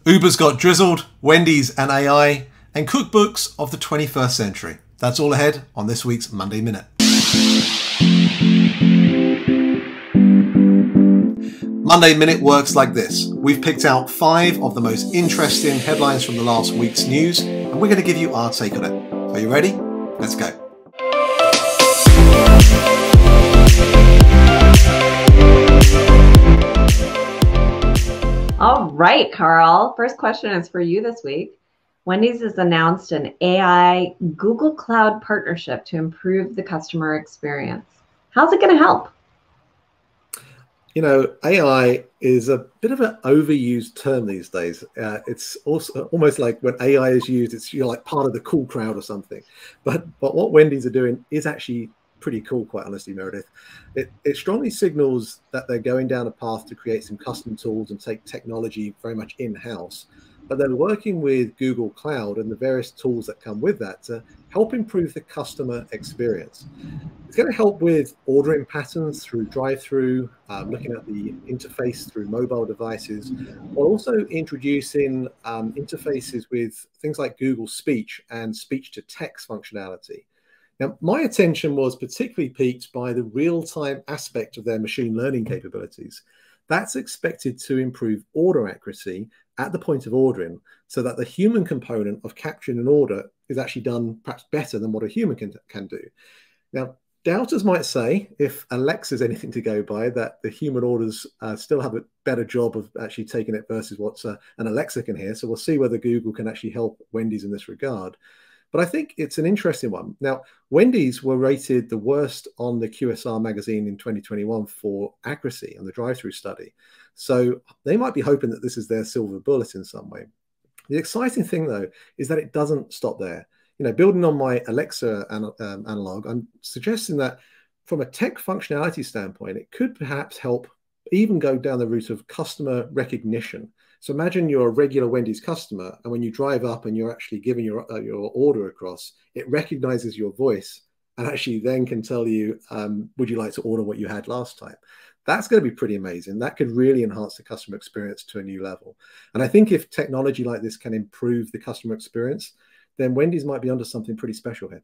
Uber's got drizzled, Wendys and AI, and cookbooks of the 21st century. That's all ahead on this week's Monday Minute. Monday Minute works like this. We've picked out 5 of the most interesting headlines from the last week's news, and we're going to give you our take on it. Are you ready? Let's go. All right, Carl. First question is for you this week. Wendys has announced an AI Google Cloud partnership to improve the customer experience. How's it going to help? You know, AI is a bit of an overused term these days. It's also almost like when AI is used, you're like part of the cool crowd or something. But what Wendys are doing is actually pretty cool, quite honestly, Meredith. It strongly signals that they're going down a path to create some custom tools and take technology very much in-house. But they're working with Google Cloud and the various tools that come with that to help improve the customer experience. It's going to help with ordering patterns through drive-through, looking at the interface through mobile devices, while also introducing interfaces with things like Google Speech and speech-to-text functionality. Now, my attention was particularly piqued by the real-time aspect of their machine learning capabilities. That's expected to improve order accuracy at the point of ordering so that the human component of capturing an order is actually done perhaps better than what a human can do. Now, doubters might say, if Alexa is anything to go by, that the human orders still have a better job of actually taking it versus what an Alexa can hear. So we'll see whether Google can actually help Wendys in this regard. But I think it's an interesting one. Now, Wendys were rated the worst on the QSR magazine in 2021 for accuracy on the drive-through study. So they might be hoping that this is their silver bullet in some way. The exciting thing, though, is that it doesn't stop there. You know, building on my Alexa analog, I'm suggesting that from a tech functionality standpoint, it could perhaps help even go down the route of customer recognition. So imagine you're a regular Wendys customer, and when you drive up and you're actually giving your order across, it recognizes your voice and actually then can tell you, would you like to order what you had last time? That's going to be pretty amazing. That could really enhance the customer experience to a new level. And I think if technology like this can improve the customer experience, then Wendys might be onto something pretty special here.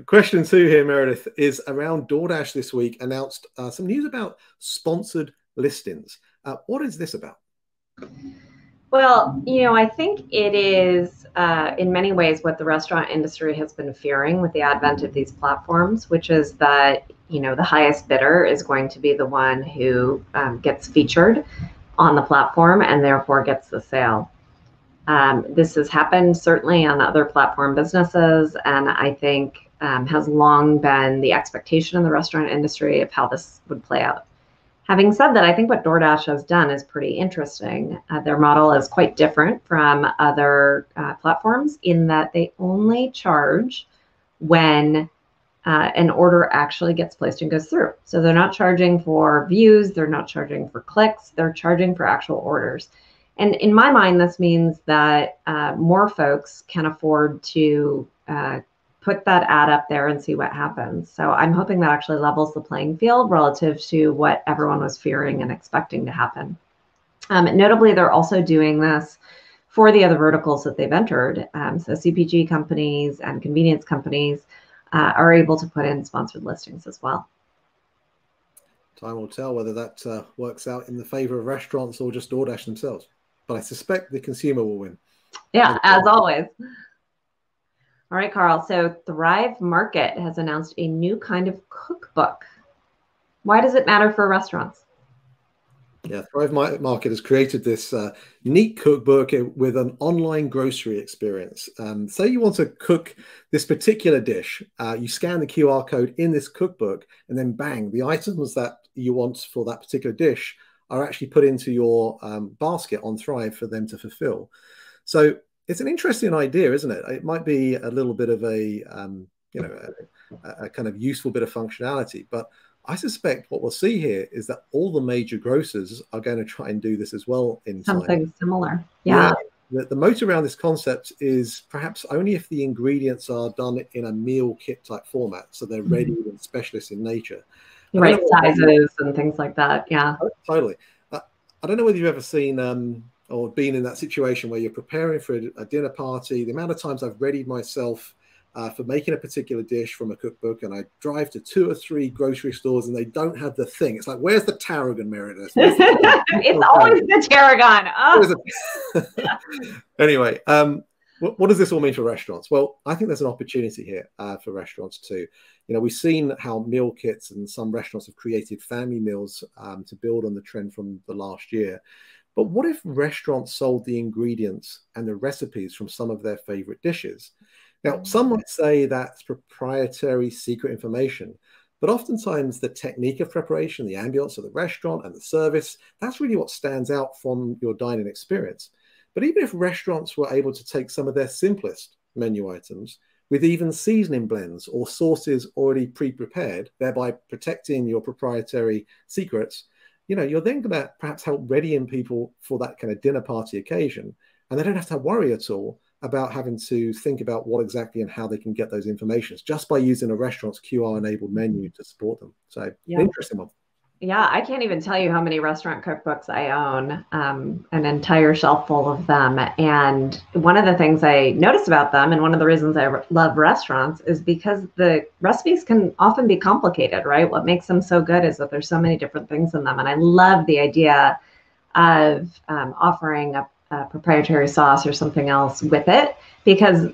Question 2 here, Meredith, is around DoorDash this week announced some news about sponsored listings. What is this about? Well, you know, I think it is in many ways what the restaurant industry has been fearing with the advent of these platforms, which is that, you know, the highest bidder is going to be the one who gets featured on the platform and therefore gets the sale. This has happened certainly on other platform businesses, and I think has long been the expectation in the restaurant industry of how this would play out. Having said that, I think what DoorDash has done is pretty interesting. Their model is quite different from other platforms in that they only charge when an order actually gets placed and goes through. So they're not charging for views, they're not charging for clicks, they're charging for actual orders. And in my mind, this means that more folks can afford to put that ad up there and see what happens. So I'm hoping that actually levels the playing field relative to what everyone was fearing and expecting to happen. Notably, they're also doing this for the other verticals that they've entered. So CPG companies and convenience companies are able to put in sponsored listings as well. Time will tell whether that works out in the favor of restaurants or just DoorDash themselves. But I suspect the consumer will win. Yeah, as always. All right, Carl. So Thrive Market has announced a new kind of cookbook. Why does it matter for restaurants? Yeah, Thrive Market has created this neat cookbook with an online grocery experience. Say you want to cook this particular dish, you scan the QR code in this cookbook, and then bang, the items that you want for that particular dish are actually put into your basket on Thrive for them to fulfill. So it's an interesting idea, isn't it? It might be a little bit of a kind of useful bit of functionality, but I suspect what we'll see here is that all the major grocers are going to try and do this as well in time. Something similar. Yeah. The moat around this concept is perhaps only if the ingredients are done in a meal kit type format, so they're ready and specialist in nature. Right, sizes and things like that. Yeah. Totally. I don't know whether you've ever seen or been in that situation where you're preparing for a dinner party. The amount of times I've readied myself for making a particular dish from a cookbook, and I drive to 2 or 3 grocery stores and they don't have the thing. It's like, where's the tarragon, Meredith? It's always the tarragon. Oh. Anyway, what does this all mean for restaurants? Well, I think there's an opportunity here for restaurants too. You know, we've seen how meal kits and some restaurants have created family meals to build on the trend from the last year. But what if restaurants sold the ingredients and the recipes from some of their favorite dishes? Now, some might say that's proprietary secret information, but oftentimes the technique of preparation, the ambience of the restaurant and the service, that's really what stands out from your dining experience. But even if restaurants were able to take some of their simplest menu items with even seasoning blends or sauces already pre-prepared, thereby protecting your proprietary secrets, you know, you're then going to perhaps help readying people for that kind of dinner party occasion. And they don't have to worry at all about having to think about what exactly and how they can get those informations just by using a restaurant's QR-enabled menu to support them. So, yeah. Interesting one. Yeah, I can't even tell you how many restaurant cookbooks I own, an entire shelf full of them. And one of the things I notice about them, and one of the reasons I love restaurants, is because the recipes can often be complicated, right? What makes them so good is that there's so many different things in them. And I love the idea of offering a proprietary sauce or something else with it, because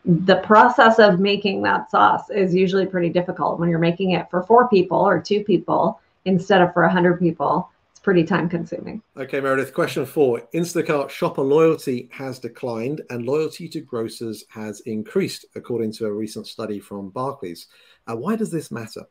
the process of making that sauce is usually pretty difficult. When you're making it for 4 people or 2 people, instead of for 100 people, it's pretty time consuming. Okay, Meredith, question 4. Instacart shopper loyalty has declined and loyalty to grocers has increased, according to a recent study from Barclays. Why does this matter?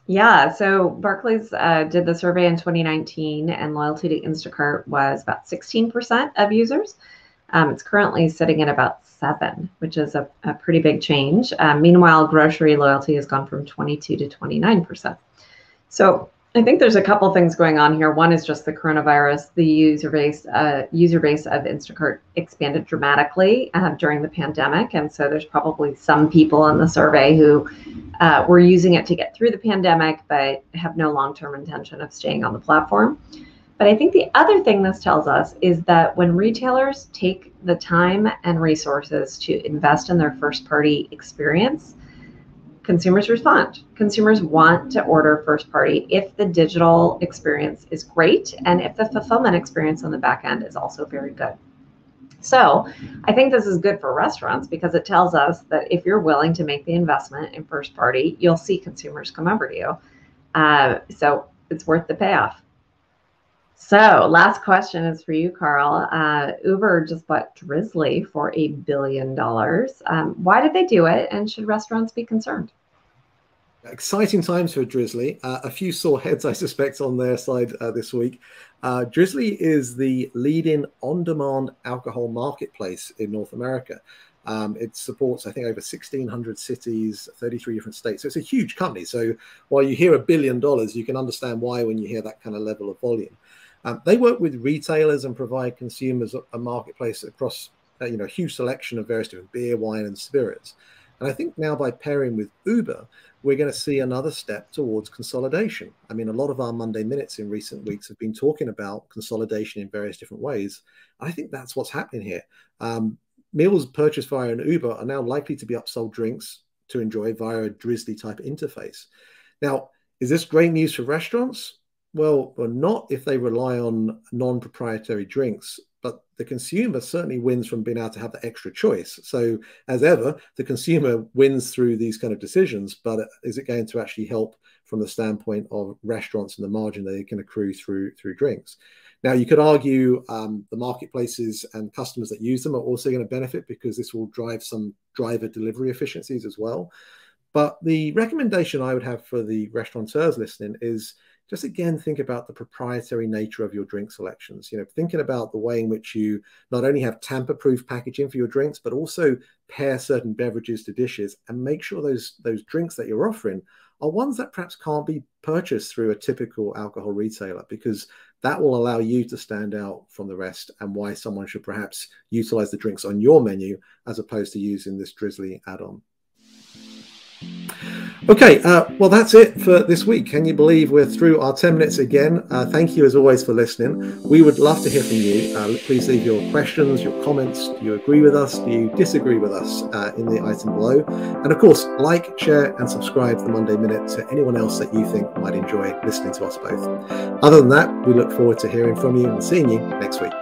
Yeah, so Barclays did the survey in 2019, and loyalty to Instacart was about 16% of users. It's currently sitting at about 7%, which is a pretty big change. Meanwhile, grocery loyalty has gone from 22 to 29%. So I think there's a couple things going on here. One is just the coronavirus. The user base of Instacart expanded dramatically during the pandemic. And so there's probably some people in the survey who were using it to get through the pandemic, but have no long-term intention of staying on the platform. But I think the other thing this tells us is that when retailers take the time and resources to invest in their first-party experience, consumers respond. Consumers want to order first party if the digital experience is great and if the fulfillment experience on the back end is also very good. So I think this is good for restaurants because it tells us that if you're willing to make the investment in first party, you'll see consumers come over to you. So it's worth the payoff. So last question is for you, Carl. Uber just bought Drizzly for $1 billion. Why did they do it? And should restaurants be concerned? Exciting times for Drizzly. A few sore heads, I suspect, on their side this week. Drizzly is the leading on-demand alcohol marketplace in North America. It supports, I think, over 1,600 cities, 33 different states. So it's a huge company. So while you hear $1 billion, you can understand why when you hear that kind of level of volume. They work with retailers and provide consumers a marketplace across a huge selection of various different beer, wine, and spirits. And I think now by pairing with Uber, we're going to see another step towards consolidation. I mean, a lot of our Monday Minutes in recent weeks have been talking about consolidation in various different ways. I think that's what's happening here. Meals purchased via an Uber are now likely to be upsold drinks to enjoy via a Drizzly type interface. Now, is this great news for restaurants? Well, not if they rely on non-proprietary drinks, but the consumer certainly wins from being able to have that extra choice. So as ever, the consumer wins through these kind of decisions, but is it going to actually help from the standpoint of restaurants and the margin they can accrue through drinks? Now, you could argue the marketplaces and customers that use them are also going to benefit because this will drive some driver delivery efficiencies as well. But the recommendation I would have for the restaurateurs listening is just again, think about the proprietary nature of your drink selections. Thinking about the way in which you not only have tamper-proof packaging for your drinks, but also pair certain beverages to dishes and make sure those drinks that you're offering are ones that perhaps can't be purchased through a typical alcohol retailer, because that will allow you to stand out from the rest and why someone should perhaps utilize the drinks on your menu as opposed to using this Drizzly add-on. Okay, well, that's it for this week. Can you believe we're through our 10 minutes again? Thank you, as always, for listening. We would love to hear from you. Please leave your questions, your comments. Do you agree with us? Do you disagree with us in the item below? And of course, like, share, and subscribe to the Monday Minute to anyone else that you think might enjoy listening to us both. Other than that, we look forward to hearing from you and seeing you next week.